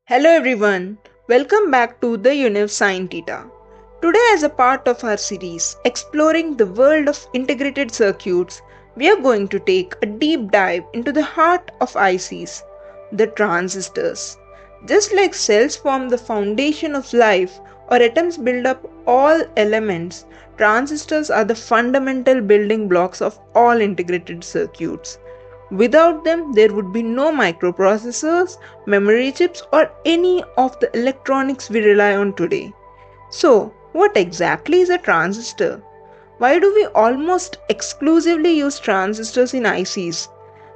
Hello everyone, welcome back to the Univ Sine Theta. Today, as a part of our series exploring the world of integrated circuits, we are going to take a deep dive into the heart of ICs, the transistors. Just like cells form the foundation of life or atoms build up all elements, transistors are the fundamental building blocks of all integrated circuits. Without them, there would be no microprocessors, memory chips, or any of the electronics we rely on today. So, what exactly is a transistor? Why do we almost exclusively use transistors in ICs?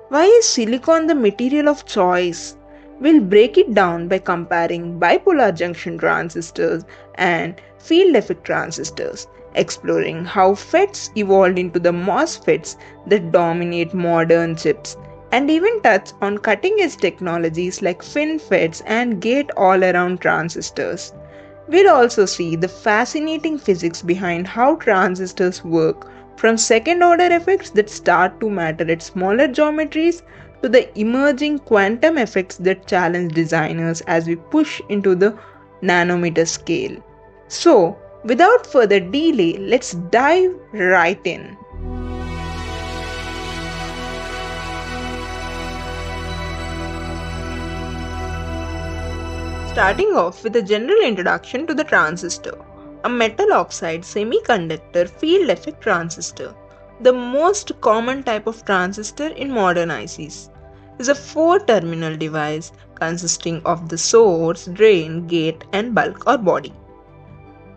Why is silicon the material of choice? We'll break it down by comparing bipolar junction transistors and field effect transistors, exploring how FETs evolved into the MOSFETs that dominate modern chips, and even touch on cutting edge technologies like FinFETs and gate all around transistors. We'll also see the fascinating physics behind how transistors work, from second order effects that start to matter at smaller geometries to the emerging quantum effects that challenge designers as we push into the nanometer scale. So, without further delay, let's dive right in. Starting off with a general introduction to the transistor, a metal oxide semiconductor field effect transistor. The most common type of transistor in modern ICs is a four-terminal device consisting of the source, drain, gate, and bulk or body.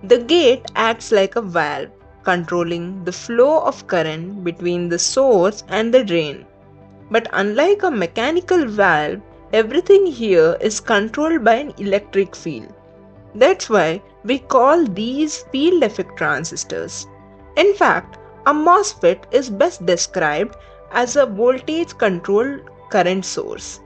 The gate acts like a valve, controlling the flow of current between the source and the drain. But unlike a mechanical valve, everything here is controlled by an electric field. That's why we call these field effect transistors. In fact, a MOSFET is best described as a voltage controlled current source.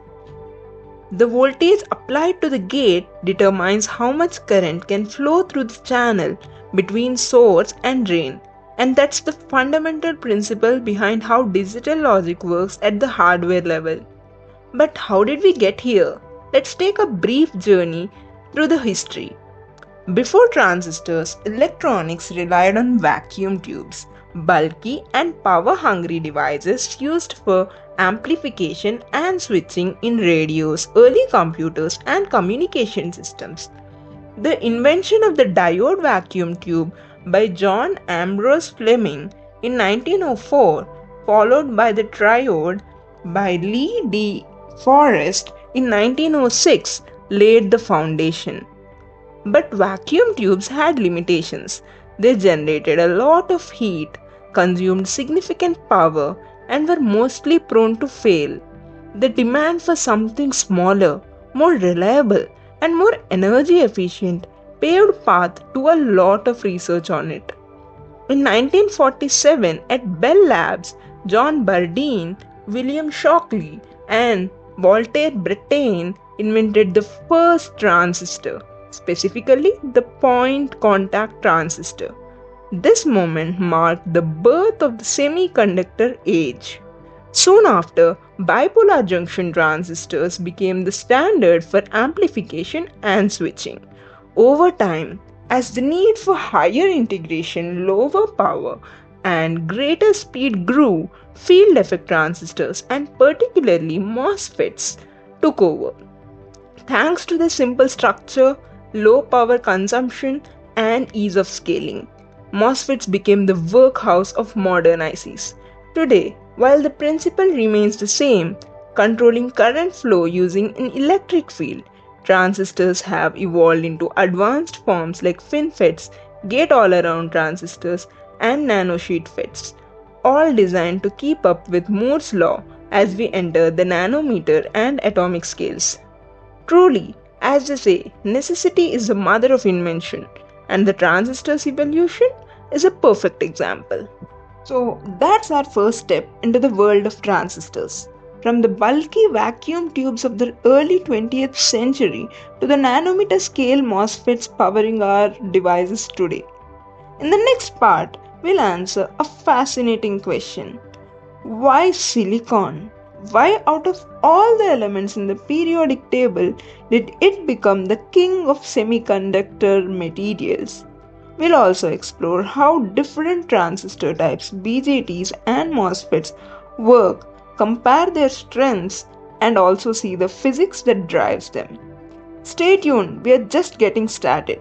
The voltage applied to the gate determines how much current can flow through the channel between source and drain, and that's the fundamental principle behind how digital logic works at the hardware level. But how did we get here? Let's take a brief journey through the history. Before transistors, electronics relied on vacuum tubes, bulky and power-hungry devices used for amplification and switching in radios, early computers, and communication systems. The invention of the diode vacuum tube by John Ambrose Fleming in 1904, followed by the triode by Lee De Forest in 1906, laid the foundation. But vacuum tubes had limitations. They generated a lot of heat, consumed significant power, and were mostly prone to fail. The demand for something smaller, more reliable, and more energy efficient paved path to a lot of research on it. In 1947, at Bell Labs, John Bardeen, William Shockley, and Walter Brattain invented the first transistor, specifically the point contact transistor. This moment marked the birth of the semiconductor age. Soon after, bipolar junction transistors became the standard for amplification and switching. Over time, as the need for higher integration, lower power, and greater speed grew, field effect transistors and particularly MOSFETs took over. Thanks to the simple structure, low power consumption, and ease of scaling, MOSFETs became the workhorse of modern ICs. Today, while the principle remains the same, controlling current flow using an electric field, transistors have evolved into advanced forms like FinFETs, gate-all-around transistors, and nanosheet FETs, all designed to keep up with Moore's law as we enter the nanometer and atomic scales. Truly, as they say, necessity is the mother of invention, and the transistor's evolution is a perfect example. So, that's our first step into the world of transistors. From the bulky vacuum tubes of the early 20th century to the nanometer scale MOSFETs powering our devices today. In the next part, we'll answer a fascinating question. Why silicon? Why, out of all the elements in the periodic table, did it become the king of semiconductor materials? We'll also explore how different transistor types, BJTs and MOSFETs, work, compare their strengths, and also see the physics that drives them. Stay tuned, we are just getting started.